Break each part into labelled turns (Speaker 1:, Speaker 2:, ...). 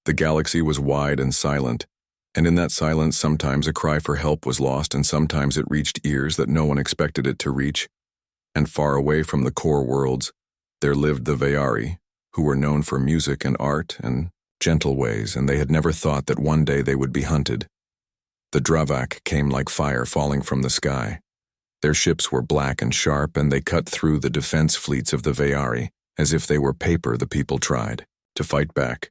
Speaker 1: The galaxy was wide and silent, and in that silence sometimes a cry for help was lost and sometimes it reached ears that no one expected it to reach. And far away from the core worlds, there lived the Veari, who were known for music and art and gentle ways, and they had never thought that one day they would be hunted. The Dravak came like fire falling from the sky. Their ships were black and sharp, and they cut through the defense fleets of the Veari, as if they were paper. The people tried to fight back.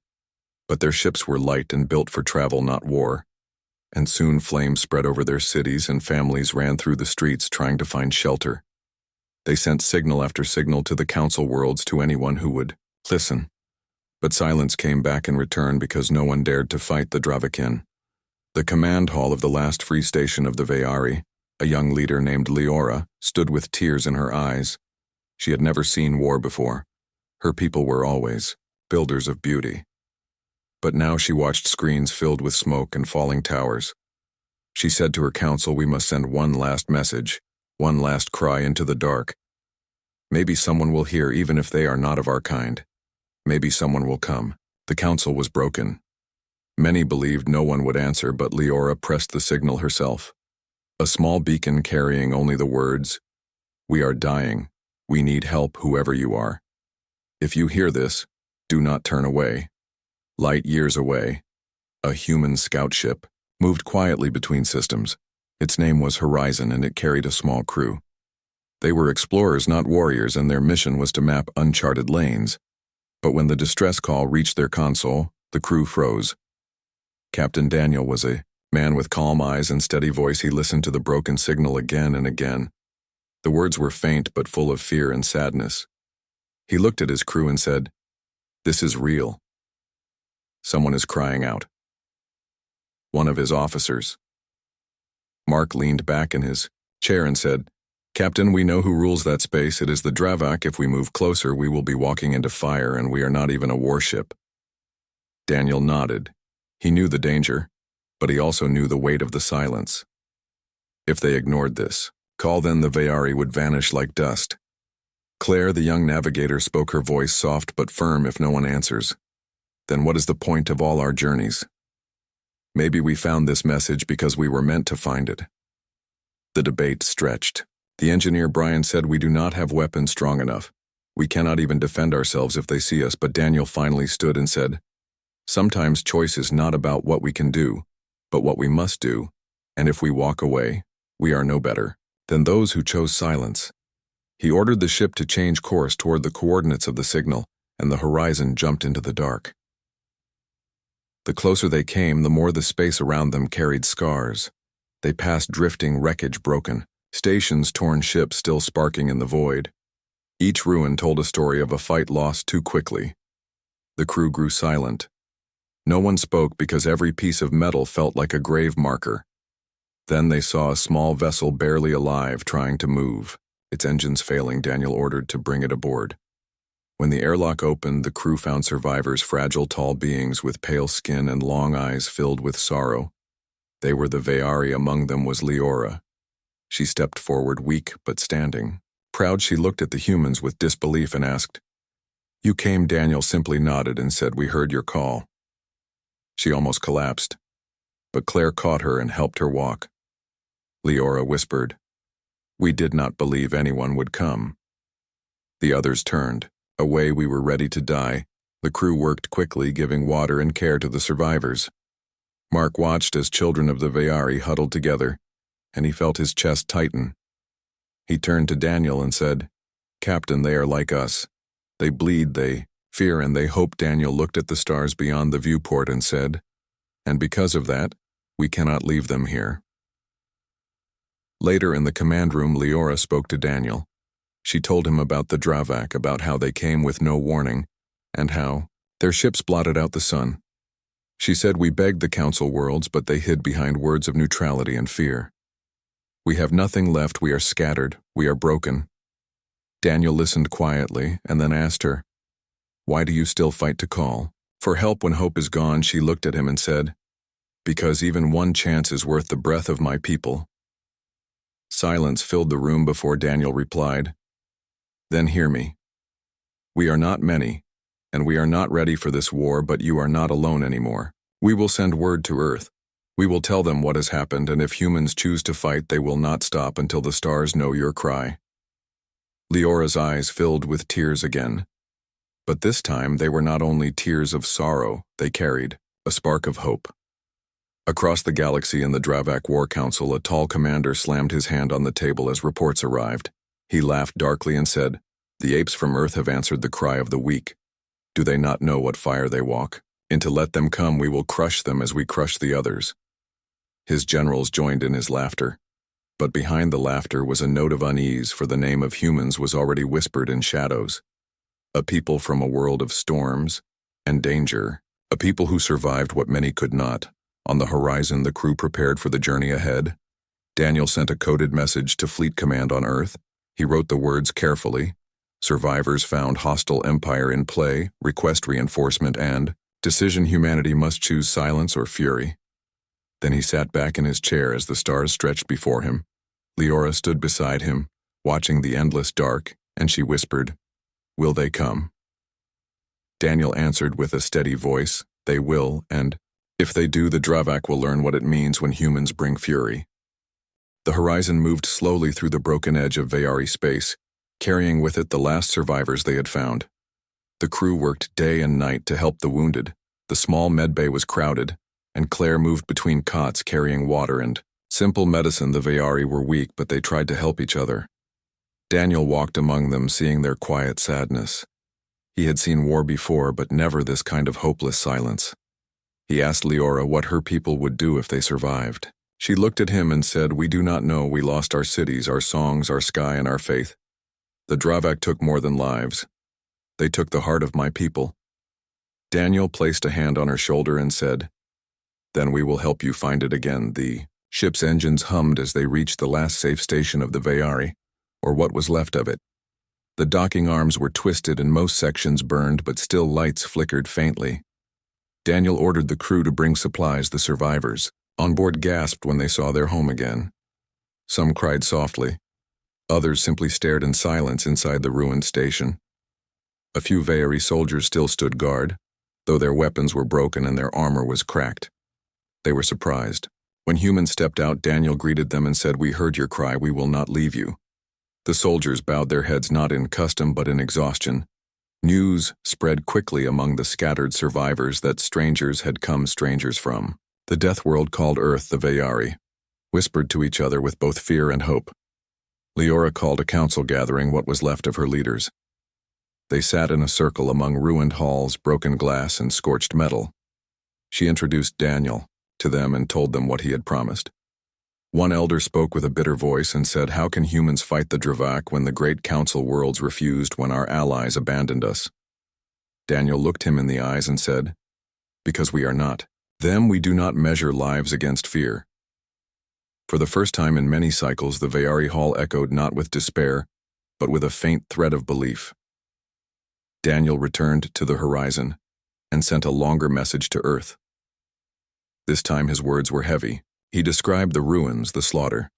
Speaker 1: But their ships were light and built for travel, not war. And soon flames spread over their cities and families ran through the streets trying to find shelter. They sent signal after signal to the council worlds to anyone who would listen. But silence came back in return because no one dared to fight the Dravakin. The command hall of the last free station of the Veari, a young leader named Leora, stood with tears in her eyes. She had never seen war before. Her people were always builders of beauty. But now she watched screens filled with smoke and falling towers. She said to her council, "We must send one last message, one last cry into the dark. Maybe someone will hear even if they are not of our kind. Maybe someone will come." The council was broken. Many believed no one would answer, but Leora pressed the signal herself. A small beacon carrying only the words, "We are dying. We need help, whoever you are. If you hear this, do not turn away." Light years away, a human scout ship moved quietly between systems. Its name was Horizon, and it carried a small crew. They were explorers, not warriors, and their mission was to map uncharted lanes. But when the distress call reached their console, the crew froze. Captain Daniel was a man with calm eyes and steady voice. He listened to the broken signal again and again. The words were faint but full of fear and sadness. He looked at his crew and said, "This is real. Someone is crying out." One of his officers. Mark leaned back in his chair and said, "Captain, we know who rules that space. It is the Dravak. If we move closer, we will be walking into fire, and we are not even a warship." Daniel nodded. He knew the danger, but he also knew the weight of the silence. If they ignored this call, then the Veari would vanish like dust. Claire, the young navigator, spoke, her voice soft but firm. "If no one answers, then what is the point of all our journeys? Maybe we found this message because we were meant to find it." The debate stretched. The engineer Brian said, "We do not have weapons strong enough. We cannot even defend ourselves if they see us." But Daniel finally stood and said, "Sometimes choice is not about what we can do, but what we must do, and if we walk away, we are no better than those who chose silence." He ordered the ship to change course toward the coordinates of the signal, and the Horizon jumped into the dark. The closer they came, the more the space around them carried scars. They passed drifting wreckage, broken stations, torn ships still sparking in the void. Each ruin told a story of a fight lost too quickly. The crew grew silent. No one spoke because every piece of metal felt like a grave marker. Then they saw a small vessel barely alive trying to move. Its engines failing, Daniel ordered to bring it aboard. When the airlock opened, the crew found survivors, fragile, tall beings with pale skin and long eyes filled with sorrow. They were the Veari. Among them was Leora. She stepped forward, weak but standing. Proud, she looked at the humans with disbelief and asked, "You came?" Daniel simply nodded and said, "We heard your call." She almost collapsed, but Claire caught her and helped her walk. Leora whispered, "We did not believe anyone would come." The others turned. Away, we were ready to die. The crew worked quickly, giving water and care to the survivors. Mark watched as children of the Veari huddled together, and he felt his chest tighten. He turned to Daniel and said, "Captain, they are like us. They bleed, they fear, and they hope." Daniel looked at the stars beyond the viewport and said, "And because of that, we cannot leave them here." Later in the command room, Leora spoke to Daniel. She told him about the Dravak, about how they came with no warning, and how their ships blotted out the sun. She said, "We begged the council worlds, but they hid behind words of neutrality and fear. We have nothing left, we are scattered, we are broken." Daniel listened quietly and then asked her, "Why do you still fight to call for help when hope is gone?" She looked at him and said, "Because even one chance is worth the breath of my people." Silence filled the room before Daniel replied, "Then hear me. We are not many, And we are not ready for this war, but you are not alone anymore. We will send word to Earth. We will tell them what has happened, and if humans choose to fight, they will not stop until the stars know your cry." Leora's eyes filled with tears again. But this time they were not only tears of sorrow, they carried a spark of hope. Across the galaxy in the Dravak War Council, a tall commander slammed his hand on the table as reports arrived. He laughed darkly and said, "The apes from Earth have answered the cry of the weak. Do they not know what fire they walk? Into let them come, we will crush them as we crush the others." His generals joined in his laughter. But behind the laughter was a note of unease, for the name of humans was already whispered in shadows. A people from a world of storms and danger. A people who survived what many could not. On the horizon, the crew prepared for the journey ahead. Daniel sent a coded message to Fleet Command on Earth. He wrote the words carefully. Survivors found hostile empire in play, request reinforcement, and decision humanity must choose silence or fury. Then he sat back in his chair as the stars stretched before him. Leora stood beside him, watching the endless dark, and she whispered, "Will they come?" Daniel answered with a steady voice, "They will, and if they do, the Dravak will learn what it means when humans bring fury." The horizon moved slowly through the broken edge of Vayari space, carrying with it the last survivors they had found. The crew worked day and night to help the wounded. The small medbay was crowded, and Claire moved between cots carrying water and simple medicine. The Vayari were weak, but they tried to help each other. Daniel walked among them, seeing their quiet sadness. He had seen war before, but never this kind of hopeless silence. He asked Leora what her people would do if they survived. She looked at him and said, "We do not know. We lost our cities, our songs, our sky, and our faith. The Dravak took more than lives. They took the heart of my people." Daniel placed a hand on her shoulder and said, "Then we will help you find it again." The ship's engines hummed as they reached the last safe station of the Vayari, or what was left of it. The docking arms were twisted and most sections burned, but still lights flickered faintly. Daniel ordered the crew to bring supplies. The survivors on board gasped when they saw their home again. Some cried softly. Others simply stared in silence inside the ruined station. A few Vayari soldiers still stood guard, though their weapons were broken and their armor was cracked. They were surprised. When humans stepped out, Daniel greeted them and said, "We heard your cry, we will not leave you." The soldiers bowed their heads not in custom but in exhaustion. News spread quickly among the scattered survivors that strangers had come, strangers from the death world called Earth. The Vayari whispered to each other with both fear and hope. Leora called a council gathering, what was left of her leaders. They sat in a circle among ruined halls, broken glass, and scorched metal. She introduced Daniel to them and told them what he had promised. One elder spoke with a bitter voice and said, "How can humans fight the Dravak when the great council worlds refused, when our allies abandoned us?" Daniel looked him in the eyes and said, "Because we are not them, we do not measure lives against fear." For the first time in many cycles, the Vayari hall echoed not with despair, but with a faint thread of belief. Daniel returned to the horizon and sent a longer message to Earth. This time his words were heavy. He described the ruins, the slaughter,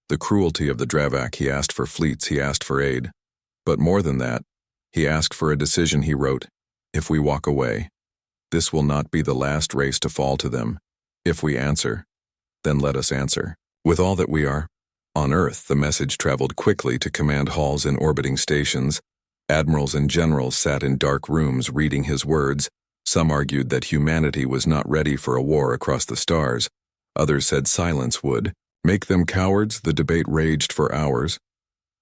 Speaker 1: the cruelty of the Dravak. He asked for fleets, he asked for aid. But more than that, he asked for a decision. He wrote, "If we walk away, this will not be the last race to fall to them. If we answer, then let us answer with all that we are." On Earth, the message traveled quickly to command halls and orbiting stations. Admirals and generals sat in dark rooms reading his words. Some argued that humanity was not ready for a war across the stars. Others said silence would make them cowards. The debate raged for hours.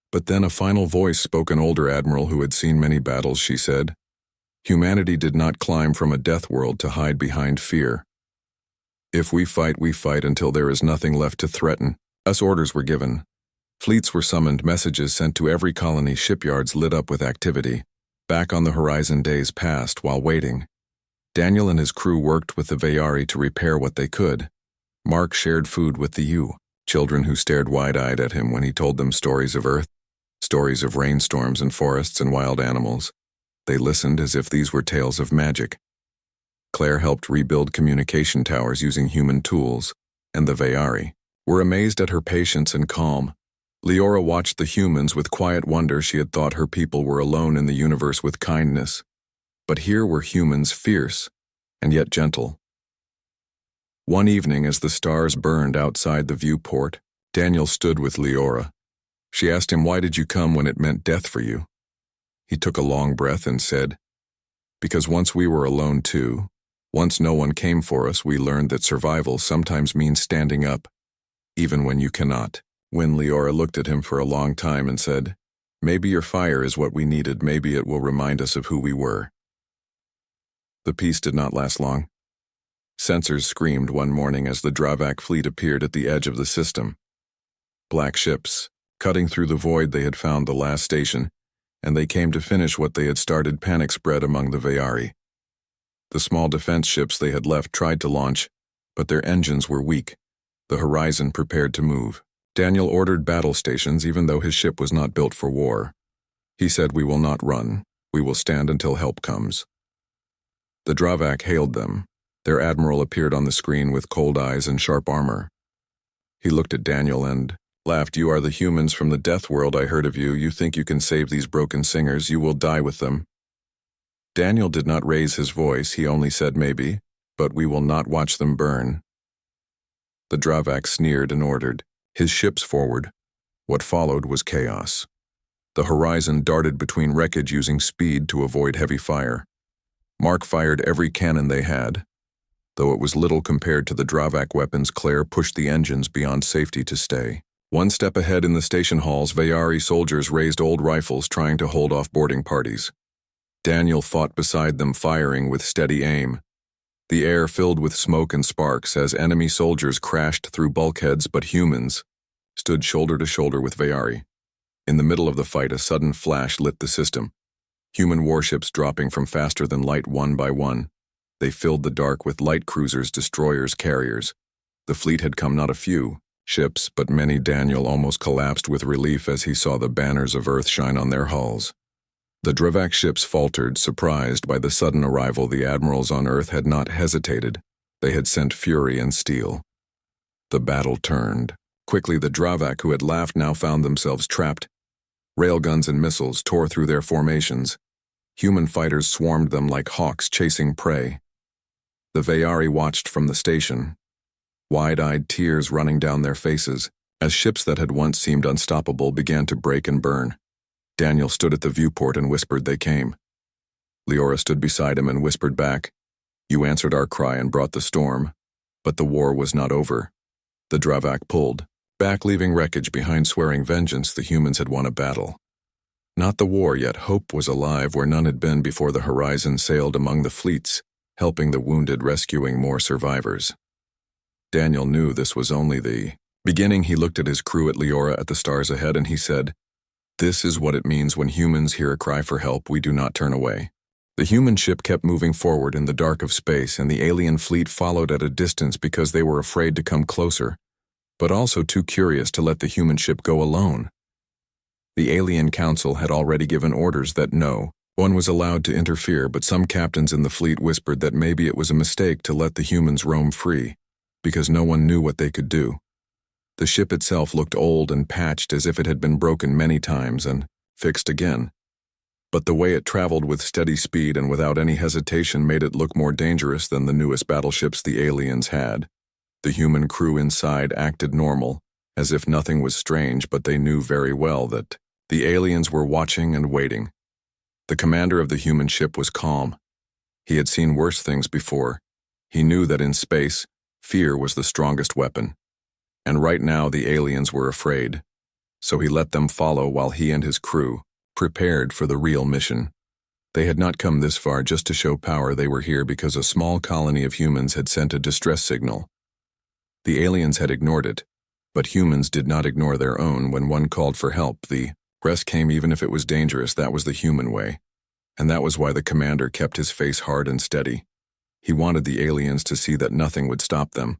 Speaker 1: But then a final voice spoke, an older admiral who had seen many battles. She said, "Humanity did not climb from a death world to hide behind fear. If we fight until there is nothing left to threaten us." Orders were given. Fleets were summoned, messages sent to every colony, shipyards lit up with activity. Back on the horizon, days passed while waiting. Daniel and his crew worked with the Vayari to repair what they could. Mark shared food with the children who stared wide-eyed at him when he told them stories of Earth, stories of rainstorms and forests and wild animals. They listened as if these were tales of magic. Claire helped rebuild communication towers using human tools, and the Vayari were amazed at her patience and calm. Leora watched the humans with quiet wonder. She had thought her people were alone in the universe with kindness. But here were humans fierce, and yet gentle. One evening as the stars burned outside the viewport, Daniel stood with Leora. She asked him, "Why did you come when it meant death for you?" He took a long breath and said, "Because once we were alone too. Once no one came for us, we learned that survival sometimes means standing up, even when you cannot." When Leora looked at him for a long time and said, "Maybe your fire is what we needed, maybe it will remind us of who we were." The peace did not last long. Sensors screamed one morning as the Dravak fleet appeared at the edge of the system. Black ships, cutting through the void. They had found the last station, and they came to finish what they had started. Panic spread among the Vayari. The small defense ships they had left tried to launch, but their engines were weak. The horizon prepared to move. Daniel ordered battle stations even though his ship was not built for war. He said, "We will not run. We will stand until help comes." The Dravak hailed them. Their admiral appeared on the screen with cold eyes and sharp armor. He looked at Daniel and laughed. "You are the humans from the death world. I heard of you. You think you can save these broken singers. You will die with them." Daniel did not raise his voice. He only said, "Maybe, but we will not watch them burn." The Dravak sneered and ordered his ships forward. What followed was chaos. The horizon darted between wreckage using speed to avoid heavy fire. Mark fired every cannon they had. Though it was little compared to the Dravak weapons, Claire pushed the engines beyond safety to stay. One step ahead in the station halls, Vayari soldiers raised old rifles trying to hold off boarding parties. Daniel fought beside them, firing with steady aim. The air filled with smoke and sparks as enemy soldiers crashed through bulkheads, but humans stood shoulder to shoulder with Vayari. In the middle of the fight, a sudden flash lit the system. Human warships dropping from faster than light one by one. They filled the dark with light cruisers, destroyers, carriers. The fleet had come not a few ships, but many. Daniel almost collapsed with relief as he saw the banners of Earth shine on their hulls. The Dravak ships faltered, surprised by the sudden arrival. The admirals on Earth had not hesitated. They had sent fury and steel. The battle turned. Quickly, the Dravak who had laughed now found themselves trapped. Railguns and missiles tore through their formations. Human fighters swarmed them like hawks chasing prey. The Vayari watched from the station, wide-eyed, tears running down their faces, as ships that had once seemed unstoppable began to break and burn. Daniel stood at the viewport and whispered, "They came." Leora stood beside him and whispered back, "You answered our cry and brought the storm." But the war was not over. The Dravak pulled back, leaving wreckage behind, swearing vengeance. The humans had won a battle. Not the war, yet hope was alive where none had been before. The horizon sailed among the fleets, helping the wounded, rescuing more survivors. Daniel knew this was only the beginning. He looked at his crew, at Leora, at the stars ahead, and he said, "This is what it means when humans hear a cry for help. We do not turn away." The human ship kept moving forward in the dark of space, and the alien fleet followed at a distance because they were afraid to come closer, but also too curious to let the human ship go alone. The alien council had already given orders that no one was allowed to interfere, but some captains in the fleet whispered that maybe it was a mistake to let the humans roam free, because no one knew what they could do. The ship itself looked old and patched, as if it had been broken many times and fixed again. But the way it traveled with steady speed and without any hesitation made it look more dangerous than the newest battleships the aliens had. The human crew inside acted normal, as if nothing was strange, but they knew very well that the aliens were watching and waiting. The commander of the human ship was calm. He had seen worse things before. He knew that in space, fear was the strongest weapon. And right now the aliens were afraid. So he let them follow while he and his crew prepared for the real mission. They had not come this far just to show power. They were here because a small colony of humans had sent a distress signal. The aliens had ignored it, but humans did not ignore their own. When one called for help, the rest came, even if it was dangerous. That was the human way. And that was why the commander kept his face hard and steady. He wanted the aliens to see that nothing would stop them.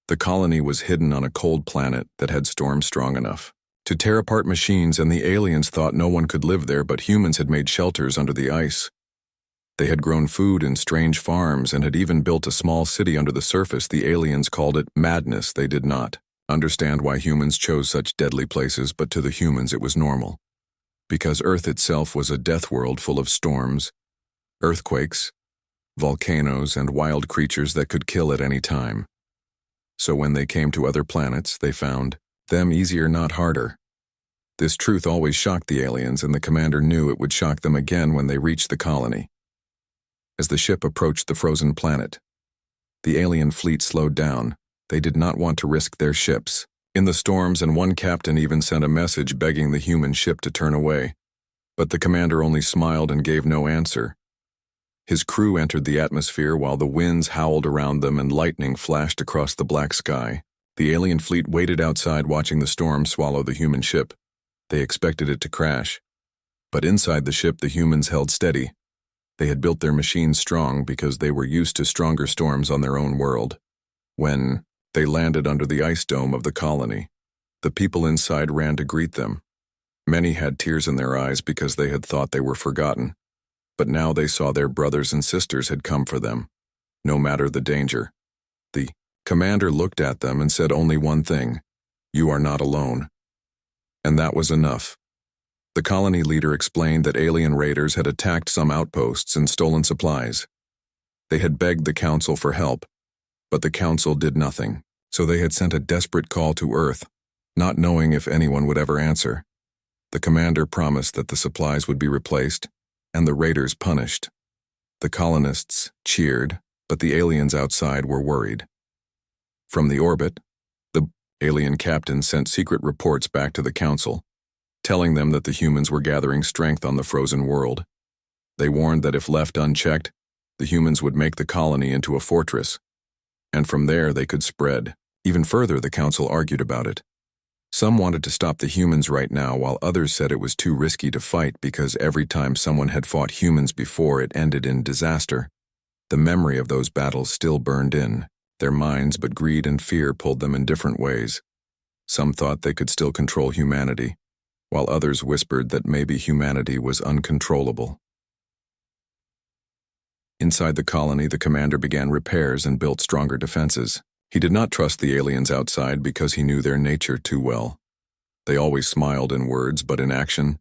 Speaker 1: The colony was hidden on a cold planet that had storms strong enough to tear apart machines, and the aliens thought no one could live there, but humans had made shelters under the ice. They had grown food in strange farms and had even built a small city under the surface. The aliens called it madness. They did not understand why humans chose such deadly places, but to the humans it was normal. Because Earth itself was a death world full of storms, earthquakes, volcanoes, and wild creatures that could kill at any time. So when they came to other planets, they found them easier, not harder. This truth always shocked the aliens, and the commander knew it would shock them again when they reached the colony. As the ship approached the frozen planet, the alien fleet slowed down. They did not want to risk their ships in the storms, and one captain even sent a message begging the human ship to turn away. But the commander only smiled and gave no answer. His crew entered the atmosphere while the winds howled around them and lightning flashed across the black sky. The alien fleet waited outside, watching the storm swallow the human ship. They expected it to crash. But inside the ship, the humans held steady. They had built their machines strong because they were used to stronger storms on their own world. When they landed under the ice dome of the colony, the people inside ran to greet them. Many had tears in their eyes because they had thought they were forgotten. But now they saw their brothers and sisters had come for them, no matter the danger. The commander looked at them and said only one thing: "You are not alone." And that was enough. The colony leader explained that alien raiders had attacked some outposts and stolen supplies. They had begged the council for help, but the council did nothing. So they had sent a desperate call to Earth, not knowing if anyone would ever answer. The commander promised that the supplies would be replaced and the raiders punished. The colonists cheered, but the aliens outside were worried. From the orbit, the alien captain sent secret reports back to the council, telling them that the humans were gathering strength on the frozen world. They warned that if left unchecked, the humans would make the colony into a fortress, and from there they could spread. Even further, the council argued about it. Some wanted to stop the humans right now, while others said it was too risky to fight because every time someone had fought humans before, it ended in disaster. The memory of those battles still burned in their minds, but greed and fear pulled them in different ways. Some thought they could still control humanity, while others whispered that maybe humanity was uncontrollable. Inside the colony, the commander began repairs and built stronger defenses. He did not trust the aliens outside because he knew their nature too well. They always smiled in words, but in action,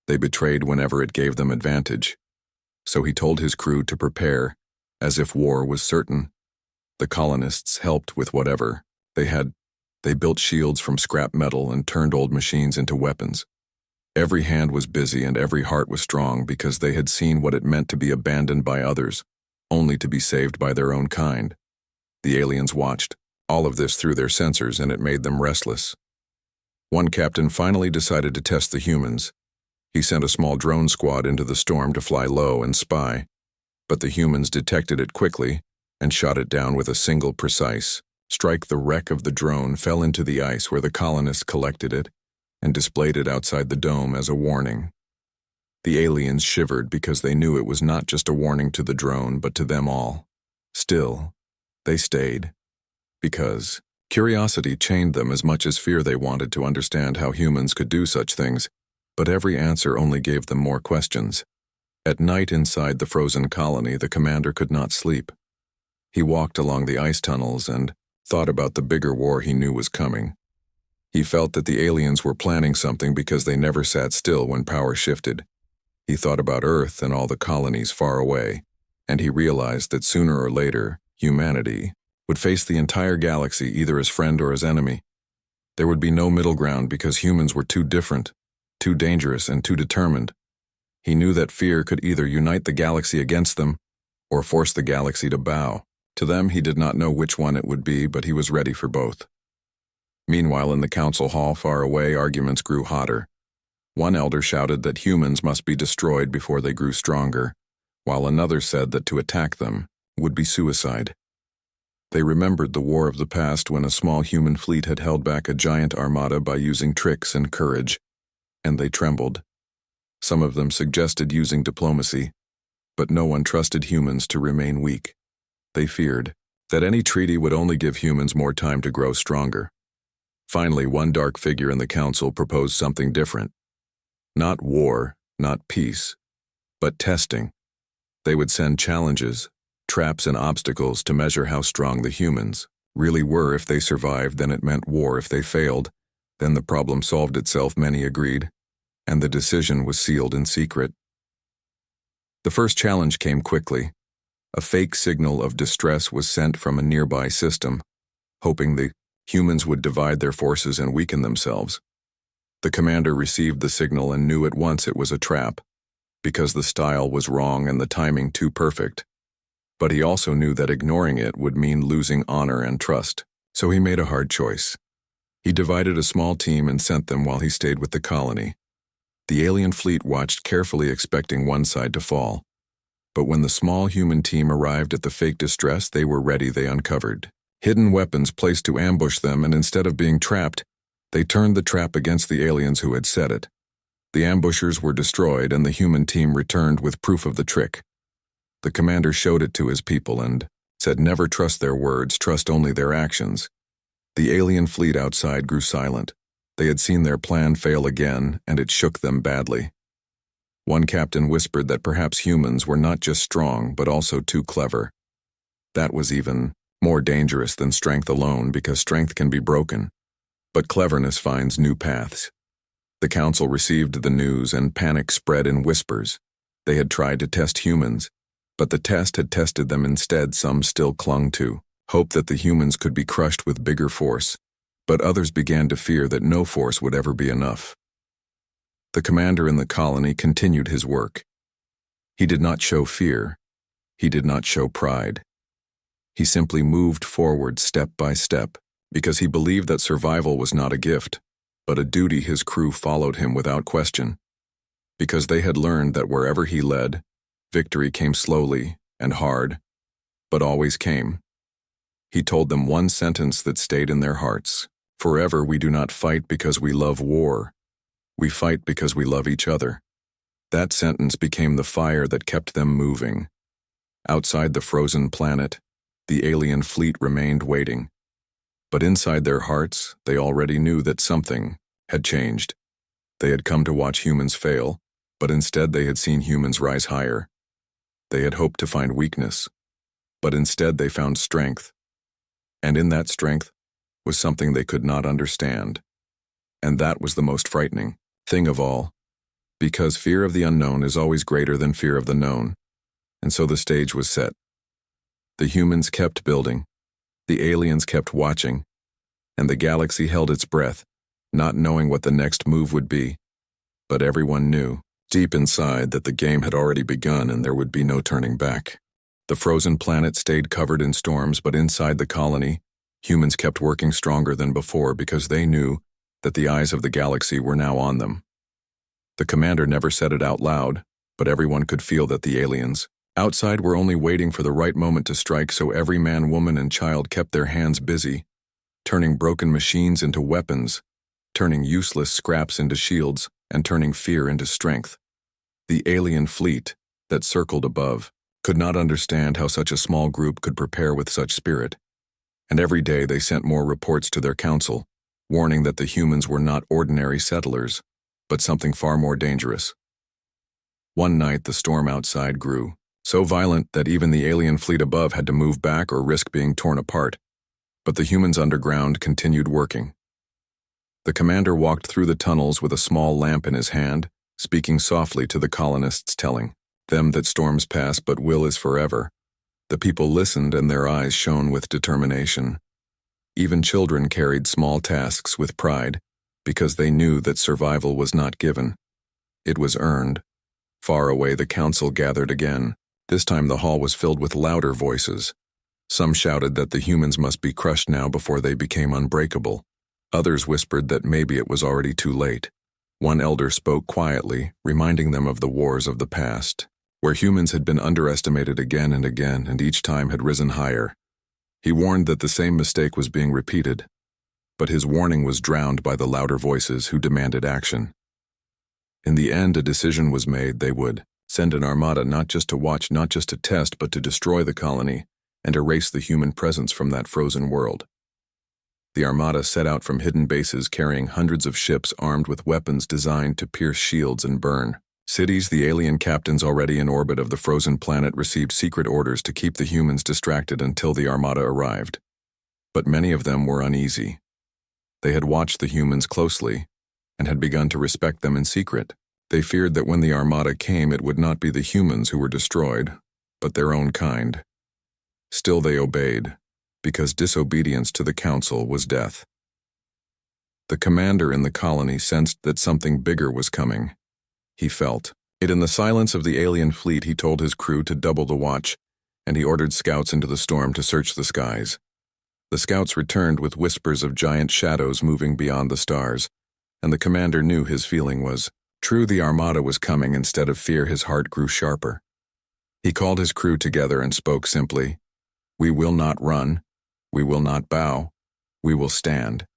Speaker 1: they betrayed whenever it gave them advantage. So he told his crew to prepare, as if war was certain. The colonists helped with whatever they had. They built shields from scrap metal and turned old machines into weapons. Every hand was busy and every heart was strong because they had seen what it meant to be abandoned by others, only to be saved by their own kind. The aliens watched all of this through their sensors, and it made them restless. One captain finally decided to test the humans. He sent a small drone squad into the storm to fly low and spy, but the humans detected it quickly and shot it down with a single precise strike. The wreck of the drone fell into the ice where the colonists collected it and displayed it outside the dome as a warning. The aliens shivered because they knew it was not just a warning to the drone, but to them all. Still, they stayed, because curiosity chained them as much as fear. They wanted to understand how humans could do such things, but every answer only gave them more questions. At night inside the frozen colony, the commander could not sleep. He walked along the ice tunnels and thought about the bigger war he knew was coming. He felt that the aliens were planning something because they never sat still when power shifted. He thought about Earth and all the colonies far away, and he realized that sooner or later, humanity would face the entire galaxy either as friend or as enemy. There would be no middle ground because humans were too different, too dangerous, and too determined. He knew that fear could either unite the galaxy against them or force the galaxy to bow. To them, he did not know which one it would be, but he was ready for both. Meanwhile, in the council hall far away, arguments grew hotter. One elder shouted that humans must be destroyed before they grew stronger, while another said that to attack them would be suicide. They remembered the war of the past when a small human fleet had held back a giant armada by using tricks and courage, and they trembled. Some of them suggested using diplomacy, but no one trusted humans to remain weak. They feared that any treaty would only give humans more time to grow stronger. Finally, one dark figure in the council proposed something different. Not war, not peace, but testing. They would send challenges, traps and obstacles to measure how strong the humans really were. If they survived, then it meant war. If they failed, then the problem solved itself, many agreed, and the decision was sealed in secret. The first challenge came quickly. A fake signal of distress was sent from a nearby system, hoping the humans would divide their forces and weaken themselves. The commander received the signal and knew at once it was a trap, because the style was wrong and the timing too perfect. But he also knew that ignoring it would mean losing honor and trust, so he made a hard choice. He divided a small team and sent them while he stayed with the colony. The alien fleet watched carefully, expecting one side to fall. But when the small human team arrived at the fake distress they were ready, they uncovered hidden weapons placed to ambush them, and instead of being trapped, they turned the trap against the aliens who had set it. The ambushers were destroyed and the human team returned with proof of the trick. The commander showed it to his people and said, "Never trust their words, trust only their actions." The alien fleet outside grew silent. They had seen their plan fail again, and it shook them badly. One captain whispered that perhaps humans were not just strong, but also too clever. That was even more dangerous than strength alone, because strength can be broken, but cleverness finds new paths. The council received the news and panic spread in whispers. They had tried to test humans, but the test had tested them instead. Some still clung to hope that the humans could be crushed with bigger force, but others began to fear that no force would ever be enough. The commander in the colony continued his work. He did not show fear. He did not show pride. He simply moved forward step by step, because he believed that survival was not a gift, but a duty. His crew followed him without question, because they had learned that wherever he led, victory came slowly and hard, but always came. He told them one sentence that stayed in their hearts: "Forever we do not fight because we love war. We fight because we love each other." That sentence became the fire that kept them moving. Outside the frozen planet, the alien fleet remained waiting. But inside their hearts, they already knew that something had changed. They had come to watch humans fail, but instead they had seen humans rise higher. They had hoped to find weakness, but instead they found strength. And in that strength was something they could not understand. And that was the most frightening thing of all, because fear of the unknown is always greater than fear of the known. And so the stage was set. The humans kept building, the aliens kept watching, and the galaxy held its breath, not knowing what the next move would be. But everyone knew, deep inside, that the game had already begun and there would be no turning back. The frozen planet stayed covered in storms, but inside the colony, humans kept working stronger than before, because they knew that the eyes of the galaxy were now on them. The commander never said it out loud, but everyone could feel that the aliens outside were only waiting for the right moment to strike, so every man, woman, and child kept their hands busy, turning broken machines into weapons, turning useless scraps into shields, and turning fear into strength. The alien fleet that circled above could not understand how such a small group could prepare with such spirit, and every day they sent more reports to their council, warning that the humans were not ordinary settlers, but something far more dangerous. One night the storm outside grew, so violent that even the alien fleet above had to move back or risk being torn apart, but the humans underground continued working. The commander walked through the tunnels with a small lamp in his hand, speaking softly to the colonists, telling them that storms pass but will is forever. The people listened and their eyes shone with determination. Even children carried small tasks with pride, because they knew that survival was not given. It was earned. Far away the council gathered again. This time the hall was filled with louder voices. Some shouted that the humans must be crushed now before they became unbreakable. Others whispered that maybe it was already too late. One elder spoke quietly, reminding them of the wars of the past, where humans had been underestimated again and each time had risen higher. He warned that the same mistake was being repeated, but his warning was drowned by the louder voices who demanded action. In the end, a decision was made. They would send an armada, not just to watch, not just to test, but to destroy the colony and erase the human presence from that frozen world. The armada set out from hidden bases, carrying hundreds of ships armed with weapons designed to pierce shields and burn cities. The alien captains already in orbit of the frozen planet received secret orders to keep the humans distracted until the armada arrived. But many of them were uneasy. They had watched the humans closely and had begun to respect them in secret. They feared that when the armada came, it would not be the humans who were destroyed, but their own kind. Still they obeyed, because disobedience to the council was death. The commander in the colony sensed that something bigger was coming. He felt it in the silence of the alien fleet. He told his crew to double the watch, and he ordered scouts into the storm to search the skies. The scouts returned with whispers of giant shadows moving beyond the stars, and the commander knew his feeling was true. The armada was coming. Instead of fear, his heart grew sharper. He called his crew together and spoke simply, "We will not run. We will not bow. We will stand.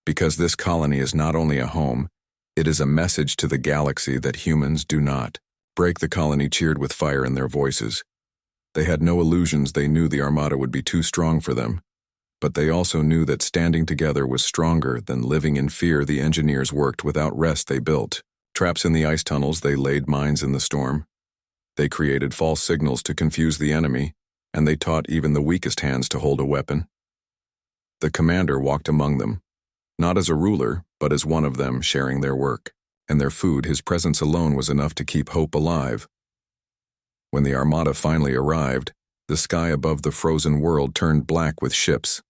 Speaker 1: Because this colony is not only a home, it is a message to the galaxy that humans do not break." The colony cheered with fire in their voices. They had no illusions. They knew the armada would be too strong for them. But they also knew that standing together was stronger than living in fear. The engineers worked without rest. They built traps in the ice tunnels. They laid mines in the storm. They created false signals to confuse the enemy, and they taught even the weakest hands to hold a weapon. The commander walked among them, not as a ruler, but as one of them, sharing their work and their food. His presence alone was enough to keep hope alive. When the armada finally arrived, the sky above the frozen world turned black with ships.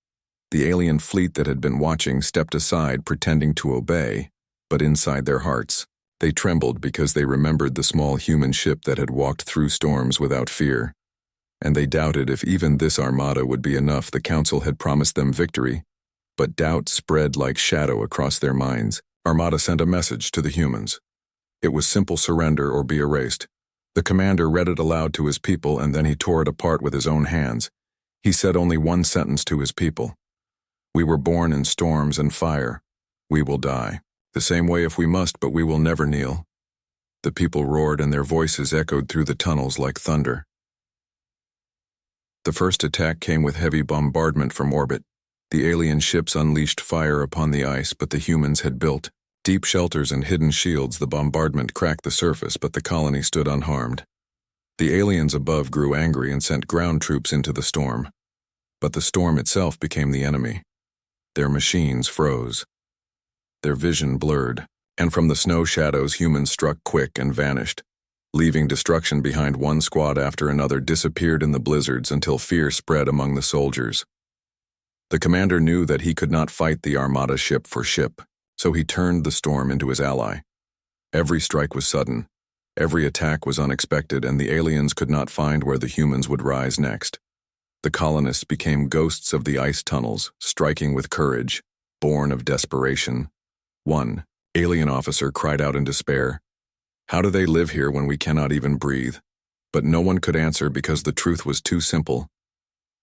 Speaker 1: The alien fleet that had been watching stepped aside, pretending to obey, but inside their hearts, they trembled because they remembered the small human ship that had walked through storms without fear. And they doubted if even this armada would be enough. The council had promised them victory, but doubt spread like shadow across their minds. Armada sent a message to the humans. It was simple: surrender or be erased. The commander read it aloud to his people, and then he tore it apart with his own hands. He said only one sentence to his people: "We were born in storms and fire. We will die the same way if we must, but we will never kneel." The people roared, and their voices echoed through the tunnels like thunder. The first attack came with heavy bombardment from orbit. The alien ships unleashed fire upon the ice, but the humans had built deep shelters and hidden shields. The bombardment cracked the surface, but the colony stood unharmed. The aliens above grew angry and sent ground troops into the storm. But the storm itself became the enemy. Their machines froze. Their vision blurred, and from the snow shadows humans struck quick and vanished, leaving destruction behind. One squad after another disappeared in the blizzards until fear spread among the soldiers. The commander knew that he could not fight the armada ship for ship, so he turned the storm into his ally. Every strike was sudden, every attack was unexpected, and the aliens could not find where the humans would rise next. The colonists became ghosts of the ice tunnels, striking with courage, born of desperation. One alien officer cried out in despair, "How do they live here when we cannot even breathe?" But no one could answer because the truth was too simple.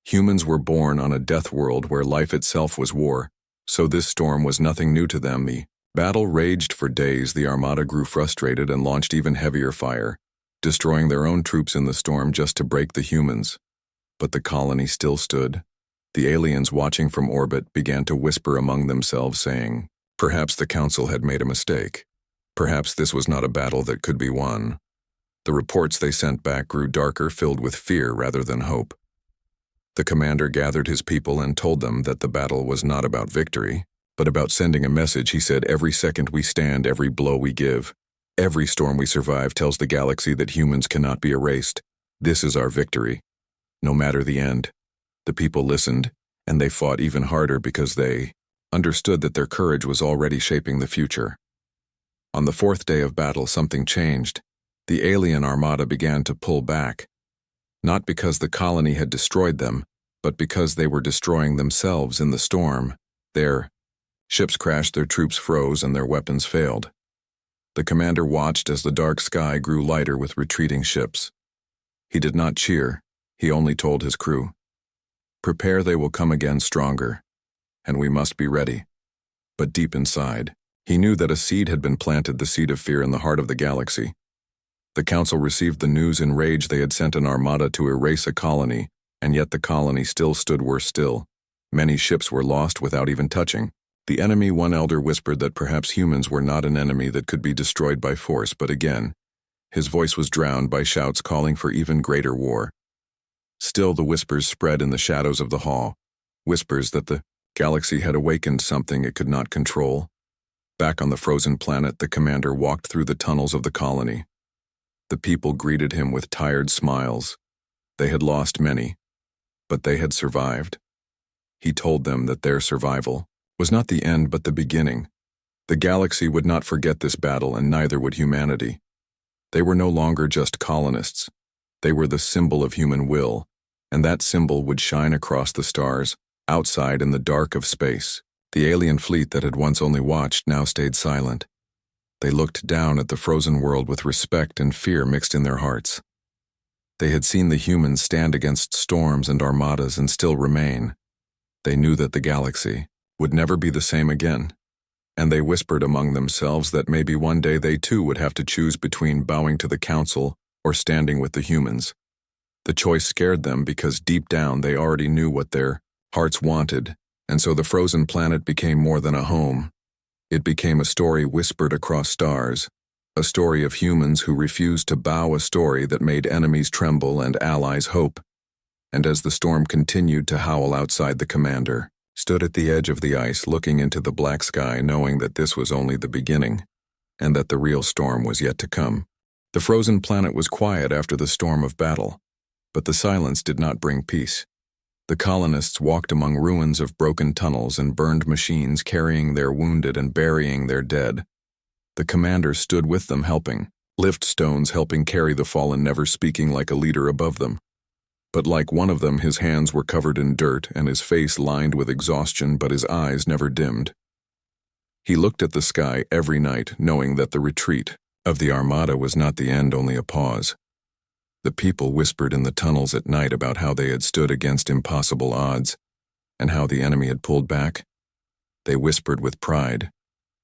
Speaker 1: Humans were born on a death world where life itself was war, so this storm was nothing new to them. The battle raged for days. The armada grew frustrated and launched even heavier fire, destroying their own troops in the storm just to break the humans. But the colony still stood. The aliens watching from orbit began to whisper among themselves, saying, "Perhaps the council had made a mistake. Perhaps this was not a battle that could be won." The reports they sent back grew darker, filled with fear rather than hope. The commander gathered his people and told them that the battle was not about victory, but about sending a message. He said, "Every second we stand, every blow we give, every storm we survive tells the galaxy that humans cannot be erased. This is our victory, no matter the end." The people listened, and they fought even harder because they understood that their courage was already shaping the future. On the fourth day of battle, something changed. The alien armada began to pull back, not because the colony had destroyed them, but because they were destroying themselves in the storm. Their ships crashed, their troops froze, and their weapons failed. The commander watched as the dark sky grew lighter with retreating ships. He did not cheer, he only told his crew, "Prepare, they will come again stronger, and we must be ready." But deep inside, he knew that a seed had been planted, the seed of fear in the heart of the galaxy. The council received the news in rage. They had sent an armada to erase a colony, and yet the colony still stood. Worse still, many ships were lost without even touching the enemy. One elder whispered that perhaps humans were not an enemy that could be destroyed by force, but again, his voice was drowned by shouts calling for even greater war. Still the whispers spread in the shadows of the hall, whispers that the galaxy had awakened something it could not control. Back on the frozen planet, the commander walked through the tunnels of the colony. The people greeted him with tired smiles. They had lost many, but they had survived. He told them that their survival was not the end but the beginning. The galaxy would not forget this battle, and neither would humanity. They were no longer just colonists. They were the symbol of human will, and that symbol would shine across the stars, outside in the dark of space. The alien fleet that had once only watched now stayed silent. They looked down at the frozen world with respect and fear mixed in their hearts. They had seen the humans stand against storms and armadas and still remain. They knew that the galaxy would never be the same again, and they whispered among themselves that maybe one day they too would have to choose between bowing to the council or standing with the humans. The choice scared them because deep down they already knew what their hearts wanted, and so the frozen planet became more than a home. It became a story whispered across stars, a story of humans who refused to bow, a story that made enemies tremble and allies hope. And as the storm continued to howl outside, the commander stood at the edge of the ice looking into the black sky, knowing that this was only the beginning, and that the real storm was yet to come. The frozen planet was quiet after the storm of battle, but the silence did not bring peace. The colonists walked among ruins of broken tunnels and burned machines, carrying their wounded and burying their dead. The commander stood with them, helping lift stones, helping carry the fallen, never speaking like a leader above them. But like one of them, his hands were covered in dirt and his face lined with exhaustion, but his eyes never dimmed. He looked at the sky every night, knowing that the retreat of the armada was not the end, only a pause. The people whispered in the tunnels at night about how they had stood against impossible odds, and how the enemy had pulled back. They whispered with pride,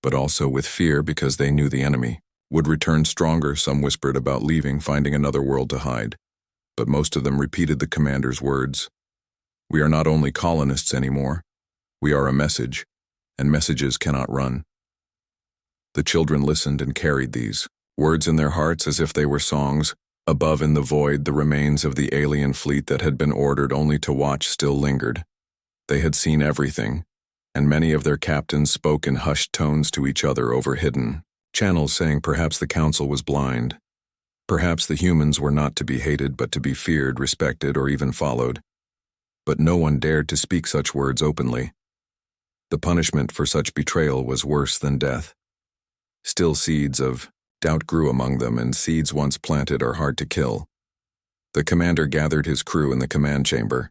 Speaker 1: but also with fear because they knew the enemy would return stronger. Some whispered about leaving, finding another world to hide, but most of them repeated the commander's words. We are not only colonists anymore, we are a message, and messages cannot run. The children listened and carried these words in their hearts as if they were songs. Above in the void, the remains of the alien fleet that had been ordered only to watch still lingered. They had seen everything, and many of their captains spoke in hushed tones to each other over hidden channels, saying perhaps the council was blind. Perhaps the humans were not to be hated but to be feared, respected, or even followed. But no one dared to speak such words openly. The punishment for such betrayal was worse than death. Still, seeds of doubt grew among them, and seeds once planted are hard to kill. The commander gathered his crew in the command chamber.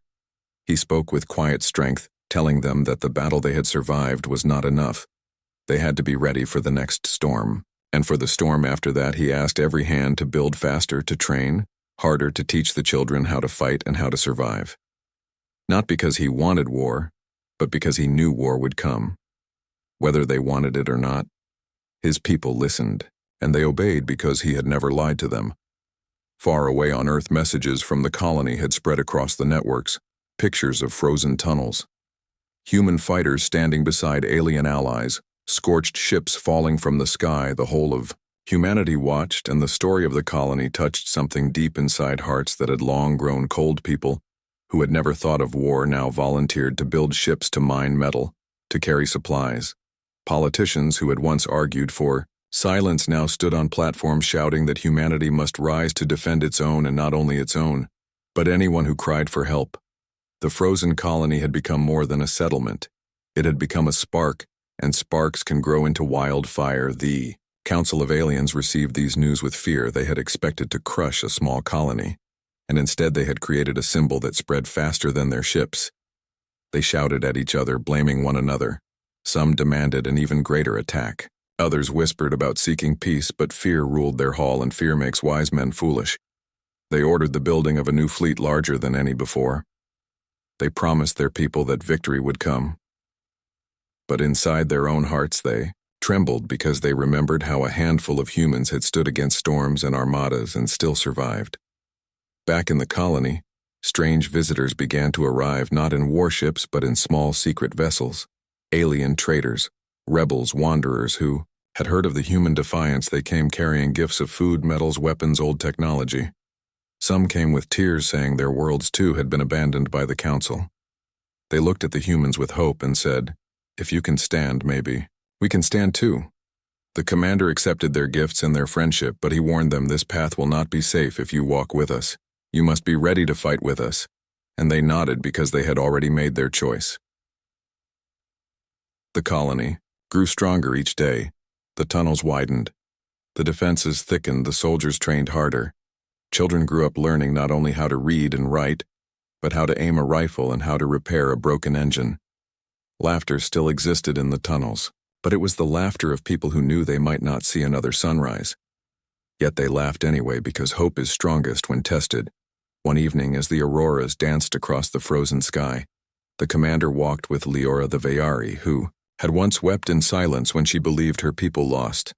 Speaker 1: He spoke with quiet strength, telling them that the battle they had survived was not enough. They had to be ready for the next storm, and for the storm after that. He asked every hand to build faster, to train harder, to teach the children how to fight and how to survive. Not because he wanted war, but because he knew war would come. Whether they wanted it or not, his people listened, and they obeyed because he had never lied to them. Far away on Earth, messages from the colony had spread across the networks, pictures of frozen tunnels, human fighters standing beside alien allies, scorched ships falling from the sky. The whole of humanity watched, and the story of the colony touched something deep inside hearts that had long grown cold. People who had never thought of war now volunteered to build ships, to mine metal, to carry supplies. Politicians who had once argued for silence now stood on platforms shouting that humanity must rise to defend its own, and not only its own, but anyone who cried for help. The frozen colony had become more than a settlement. It had become a spark, and sparks can grow into wildfire. The Council of Aliens received these news with fear. They had expected to crush a small colony, and instead they had created a symbol that spread faster than their ships. They shouted at each other, blaming one another. Some demanded an even greater attack. Others whispered about seeking peace, but fear ruled their hall, and fear makes wise men foolish. They ordered the building of a new fleet larger than any before. They promised their people that victory would come. But inside their own hearts they trembled because they remembered how a handful of humans had stood against storms and armadas and still survived. Back in the colony, strange visitors began to arrive, not in warships but in small secret vessels. Alien traders, rebels, wanderers who had heard of the human defiance. They came carrying gifts of food, metals, weapons, old technology. Some came with tears, saying their worlds too had been abandoned by the council. They looked at the humans with hope and said, "If you can stand, maybe we can stand too." The commander accepted their gifts and their friendship, but he warned them, this path will not be safe if you walk with us. You must be ready to fight with us. And they nodded because they had already made their choice. The colony grew stronger each day. The tunnels widened. The defenses thickened, the soldiers trained harder. Children grew up learning not only how to read and write, but how to aim a rifle and how to repair a broken engine. Laughter still existed in the tunnels, but it was the laughter of people who knew they might not see another sunrise. Yet they laughed anyway because hope is strongest when tested. One evening, as the auroras danced across the frozen sky, the commander walked with Leora the Vayari, who had once wept in silence when she believed her people lost.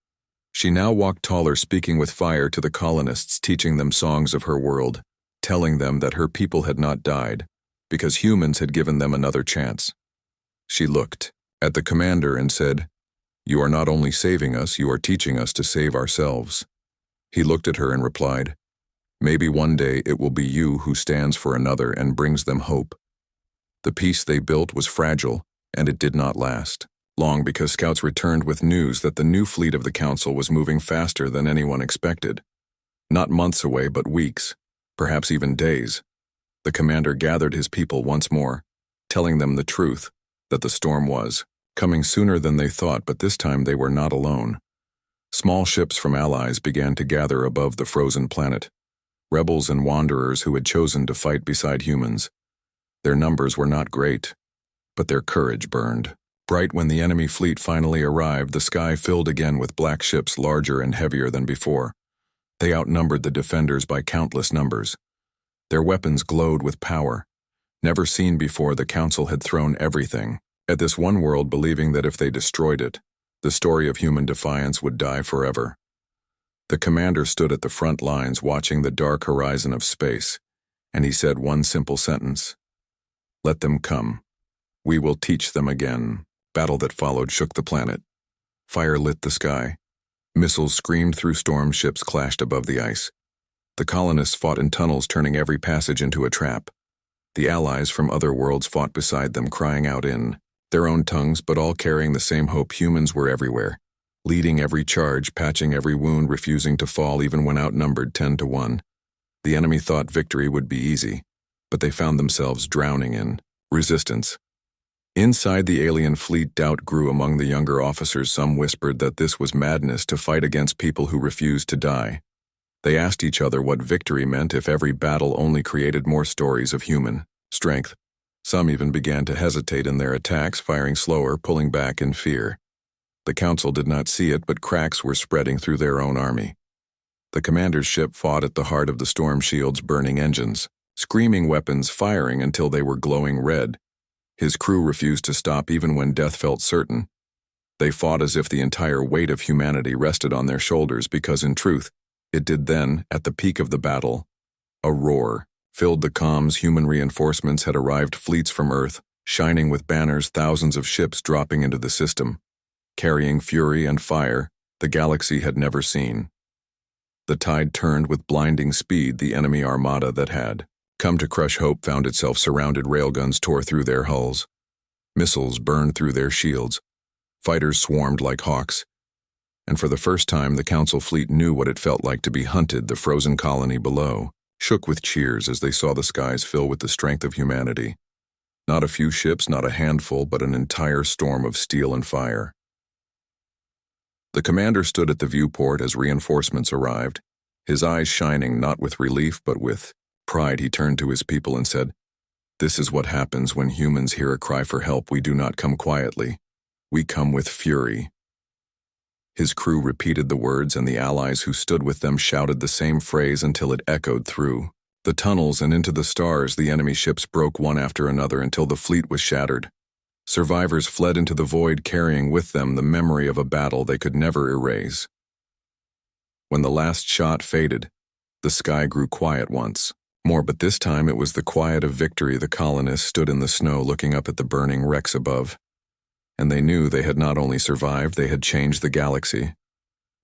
Speaker 1: She now walked taller, speaking with fire to the colonists, teaching them songs of her world, telling them that her people had not died, because humans had given them another chance. She looked at the commander and said, "You are not only saving us, you are teaching us to save ourselves." He looked at her and replied, "Maybe one day it will be you who stands for another and brings them hope." The peace they built was fragile, and it did not last long because scouts returned with news that the new fleet of the council was moving faster than anyone expected. Not months away, but weeks, perhaps even days. The commander gathered his people once more, telling them the truth, that the storm was coming sooner than they thought, but this time they were not alone. Small ships from allies began to gather above the frozen planet, rebels and wanderers who had chosen to fight beside humans. Their numbers were not great, but their courage burned bright. When the enemy fleet finally arrived, the sky filled again with black ships larger and heavier than before. They outnumbered the defenders by countless numbers. Their weapons glowed with power. Never seen before, the council had thrown everything at this one world, believing that if they destroyed it, the story of human defiance would die forever. The commander stood at the front lines watching the dark horizon of space, and he said one simple sentence: "Let them come. We will teach them again." Battle that followed shook the planet. Fire lit the sky. Missiles screamed through storms, ships clashed above the ice. The colonists fought in tunnels, turning every passage into a trap. The allies from other worlds fought beside them, crying out in their own tongues, but all carrying the same hope. Humans were everywhere, leading every charge, patching every wound, refusing to fall even when outnumbered 10-1. The enemy thought victory would be easy, but they found themselves drowning in resistance. Inside the alien fleet, doubt grew among the younger officers. Some whispered that this was madness to fight against people who refused to die. They asked each other what victory meant if every battle only created more stories of human strength. Some even began to hesitate in their attacks, firing slower, pulling back in fear. The council did not see it, but cracks were spreading through their own army. The commander's ship fought at the heart of the storm shields, burning engines, screaming weapons, firing until they were glowing red. His crew refused to stop even when death felt certain. They fought as if the entire weight of humanity rested on their shoulders, because in truth, it did. Then, at the peak of the battle, a roar filled the comms. Human reinforcements had arrived, fleets from Earth, shining with banners, thousands of ships dropping into the system, carrying fury and fire the galaxy had never seen. The tide turned with blinding speed. The enemy armada that had come to crush hope found itself surrounded. Railguns tore through their hulls. Missiles burned through their shields. Fighters swarmed like hawks. And for the first time, the council fleet knew what it felt like to be hunted. The frozen colony below shook with cheers as they saw the skies fill with the strength of humanity. Not a few ships, not a handful, but an entire storm of steel and fire. The commander stood at the viewport as reinforcements arrived, his eyes shining not with relief but with pride. He turned to his people and said, "This is what happens when humans hear a cry for help. We do not come quietly. We come with fury." His crew repeated the words, and the allies who stood with them shouted the same phrase until it echoed through the tunnels and into the stars. The enemy ships broke one after another until the fleet was shattered. Survivors fled into the void, carrying with them the memory of a battle they could never erase. When the last shot faded, the sky grew quiet once more, but this time it was the quiet of victory. The colonists stood in the snow looking up at the burning wrecks above, and they knew they had not only survived, they had changed the galaxy.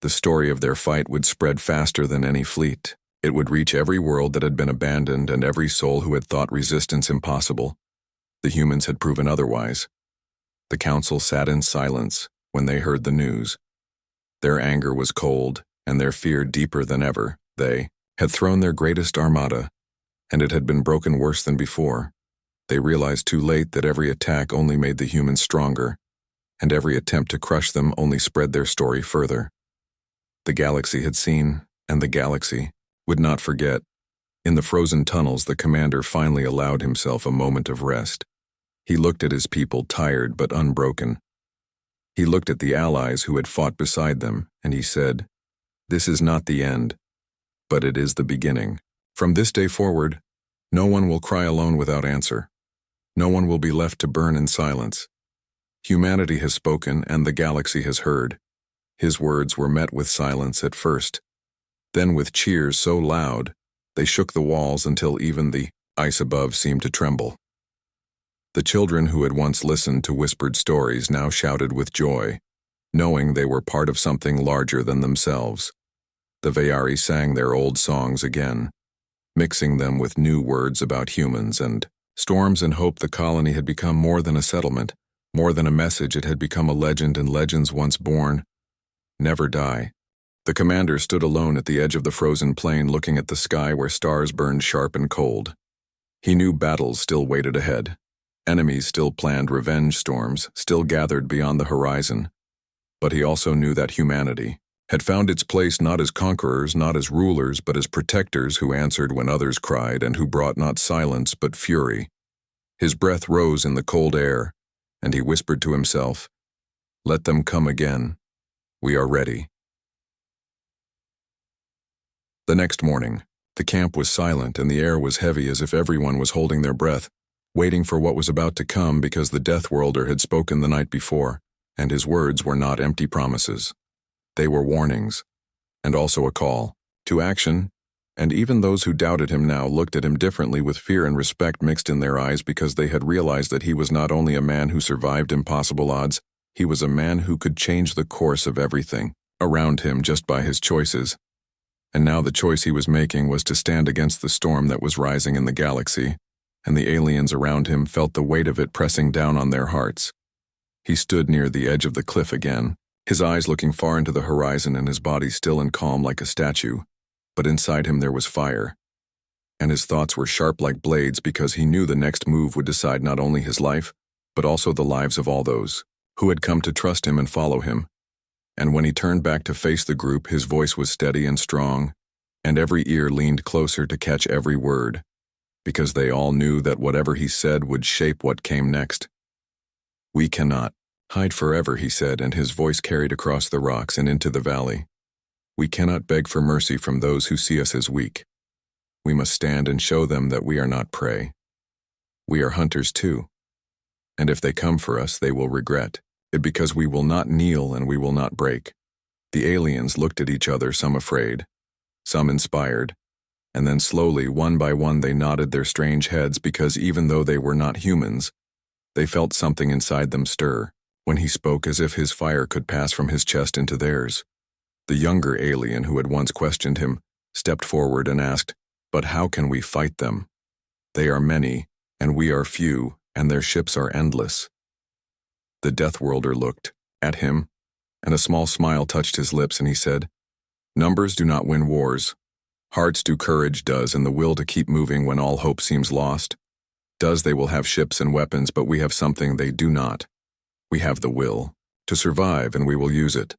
Speaker 1: The story of their fight would spread faster than any fleet. It would reach every world that had been abandoned and every soul who had thought resistance impossible. The humans had proven otherwise. The council sat in silence when they heard the news. Their anger was cold, and their fear deeper than ever. They had thrown their greatest armada, and it had been broken worse than before. They realized too late that every attack only made the humans stronger, and every attempt to crush them only spread their story further. The galaxy had seen, and the galaxy would not forget. In the frozen tunnels, the commander finally allowed himself a moment of rest. He looked at his people, tired but unbroken. He looked at the allies who had fought beside them, and he said, "This is not the end, but it is the beginning. From this day forward, no one will cry alone without answer. No one will be left to burn in silence. Humanity has spoken, and the galaxy has heard." His words were met with silence at first, then with cheers so loud they shook the walls until even the ice above seemed to tremble. The children who had once listened to whispered stories now shouted with joy, knowing they were part of something larger than themselves. The Vayari sang their old songs again, mixing them with new words about humans and storms and hope. The colony had become more than a settlement, more than a message. It had become a legend, and legends once born never die. The commander stood alone at the edge of the frozen plain, looking at the sky where stars burned sharp and cold. He knew battles still waited ahead. Enemies still planned revenge storms, still gathered beyond the horizon. But he also knew that humanity had found its place not as conquerors, not as rulers, but as protectors who answered when others cried and who brought not silence but fury. His breath rose in the cold air, and he whispered to himself, "Let them come again. We are ready." The next morning, the camp was silent and the air was heavy, as if everyone was holding their breath, waiting for what was about to come, because the Death Worlder had spoken the night before, and his words were not empty promises. They were warnings, and also a call to action, and even those who doubted him now looked at him differently, with fear and respect mixed in their eyes, because they had realized that he was not only a man who survived impossible odds, he was a man who could change the course of everything around him just by his choices. And now the choice he was making was to stand against the storm that was rising in the galaxy, and the aliens around him felt the weight of it pressing down on their hearts. He stood near the edge of the cliff again, his eyes looking far into the horizon and his body still and calm like a statue, but inside him there was fire. And his thoughts were sharp like blades, because he knew the next move would decide not only his life, but also the lives of all those who had come to trust him and follow him. And when he turned back to face the group, his voice was steady and strong, and every ear leaned closer to catch every word, because they all knew that whatever he said would shape what came next. "We cannot hide forever," he said, and his voice carried across the rocks and into the valley. "We cannot beg for mercy from those who see us as weak. We must stand and show them that we are not prey. We are hunters too, and if they come for us, they will regret it, because we will not kneel and we will not break." The aliens looked at each other, some afraid, some inspired, and then slowly, one by one, they nodded their strange heads, because even though they were not humans, they felt something inside them stir when he spoke, as if his fire could pass from his chest into theirs. The younger alien who had once questioned him stepped forward and asked, "But how can we fight them? They are many, and we are few, and their ships are endless." The Death Worlder looked at him, and a small smile touched his lips, and he said, "Numbers do not win wars. Hearts do, courage does, and the will to keep moving when all hope seems lost. They will have ships and weapons, but we have something they do not. We have the will to survive, and we will use it."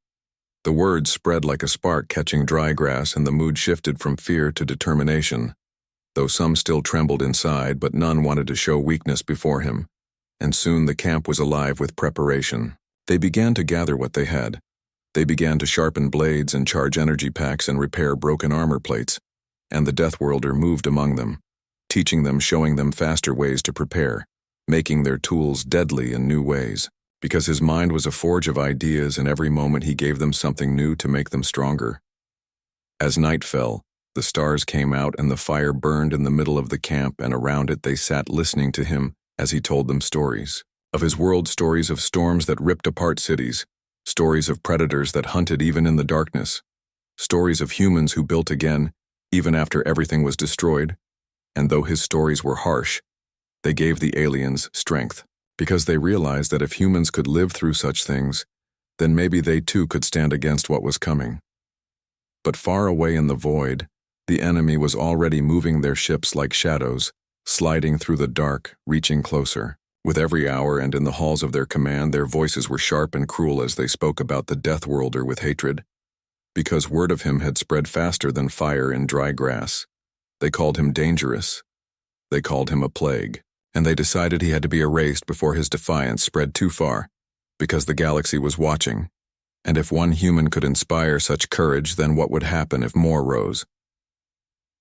Speaker 1: The words spread like a spark catching dry grass, and the mood shifted from fear to determination, though some still trembled inside, but none wanted to show weakness before him. And soon the camp was alive with preparation. They began to gather what they had. They began to sharpen blades and charge energy packs and repair broken armor plates, and the Death Worlder moved among them, teaching them, showing them faster ways to prepare, making their tools deadly in new ways, because his mind was a forge of ideas, and every moment he gave them something new to make them stronger. As night fell, the stars came out and the fire burned in the middle of the camp, and around it they sat listening to him as he told them stories of his world, stories of storms that ripped apart cities, stories of predators that hunted even in the darkness, stories of humans who built again even after everything was destroyed. And though his stories were harsh, they gave the aliens strength, because they realized that if humans could live through such things, then maybe they too could stand against what was coming. But far away in the void, the enemy was already moving their ships like shadows, sliding through the dark, reaching closer. With every hour and in the halls of their command, their voices were sharp and cruel as they spoke about the Death Worlder with hatred. Because word of him had spread faster than fire in dry grass. They called him dangerous. They called him a plague. And they decided he had to be erased before his defiance spread too far, because the galaxy was watching. And if one human could inspire such courage, then what would happen if more rose?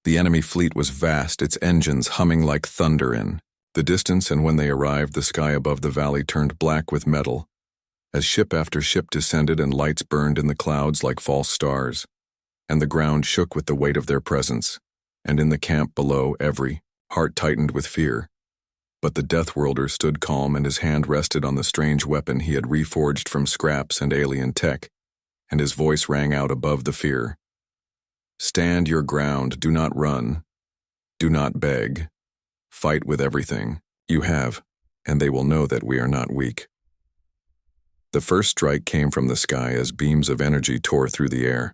Speaker 1: The enemy fleet was vast, its engines humming like thunder in the distance, and when they arrived, the sky above the valley turned black with metal, as ship after ship descended and lights burned in the clouds like false stars, and the ground shook with the weight of their presence, and in the camp below every heart tightened with fear. But the Death Worlder stood calm, and his hand rested on the strange weapon he had reforged from scraps and alien tech, and his voice rang out above the fear. Stand your ground, do not run, do not beg. Fight with everything you have, and they will know that we are not weak. The first strike came from the sky as beams of energy tore through the air.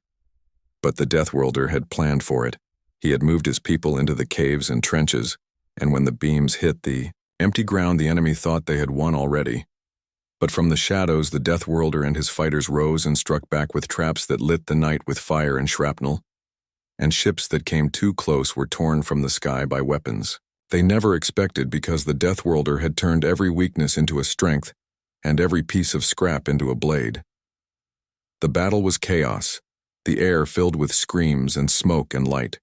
Speaker 1: But the Death Worlder had planned for it. He had moved his people into the caves and trenches, and when the beams hit the empty ground, the enemy thought they had won already. But from the shadows, the Death Worlder and his fighters rose and struck back with traps that lit the night with fire and shrapnel, and ships that came too close were torn from the sky by weapons they never expected, because the Death Worlder had turned every weakness into a strength and every piece of scrap into a blade. The battle was chaos, the air filled with screams and smoke and light.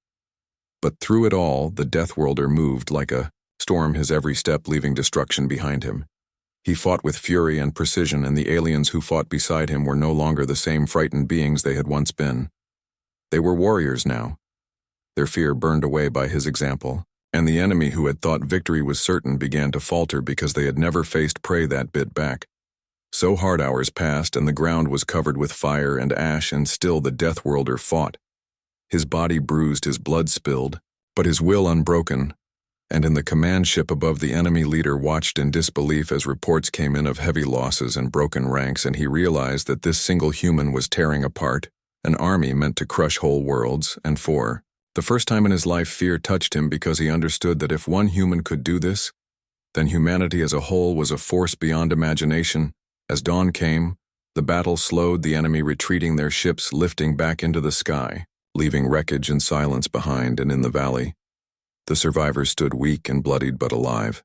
Speaker 1: But through it all, the Death Worlder moved like a storm, his every step leaving destruction behind him. He fought with fury and precision, and the aliens who fought beside him were no longer the same frightened beings they had once been. They were warriors now, their fear burned away by his example, and the enemy who had thought victory was certain began to falter because they had never faced prey that bit back. So hard hours passed, and the ground was covered with fire and ash, and still the Death Worlder fought. His body bruised, his blood spilled, but his will unbroken, and in the command ship above, the enemy leader watched in disbelief as reports came in of heavy losses and broken ranks, and he realized that this single human was tearing apart an army meant to crush whole worlds, and for the first time in his life, fear touched him, because he understood that if one human could do this, then humanity as a whole was a force beyond imagination. As dawn came, the battle slowed, the enemy retreating, their ships lifting back into the sky, leaving wreckage and silence behind, and in the valley, the survivors stood weak and bloodied but alive.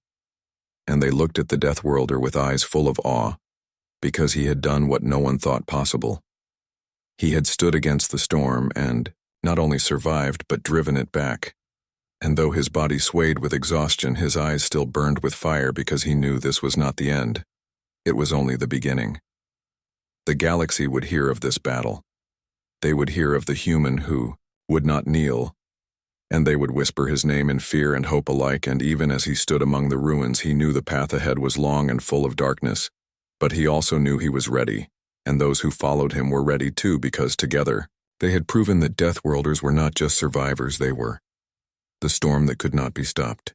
Speaker 1: And they looked at the Death Worlder with eyes full of awe, because he had done what no one thought possible. He had stood against the storm and not only survived but driven it back. And though his body swayed with exhaustion, his eyes still burned with fire, because he knew this was not the end. It was only the beginning. The galaxy would hear of this battle. They would hear of the human who would not kneel, and they would whisper his name in fear and hope alike. And even as he stood among the ruins, he knew the path ahead was long and full of darkness, but he also knew he was ready, and those who followed him were ready too, because together they had proven that Death Worlders were not just survivors, they were the storm that could not be stopped.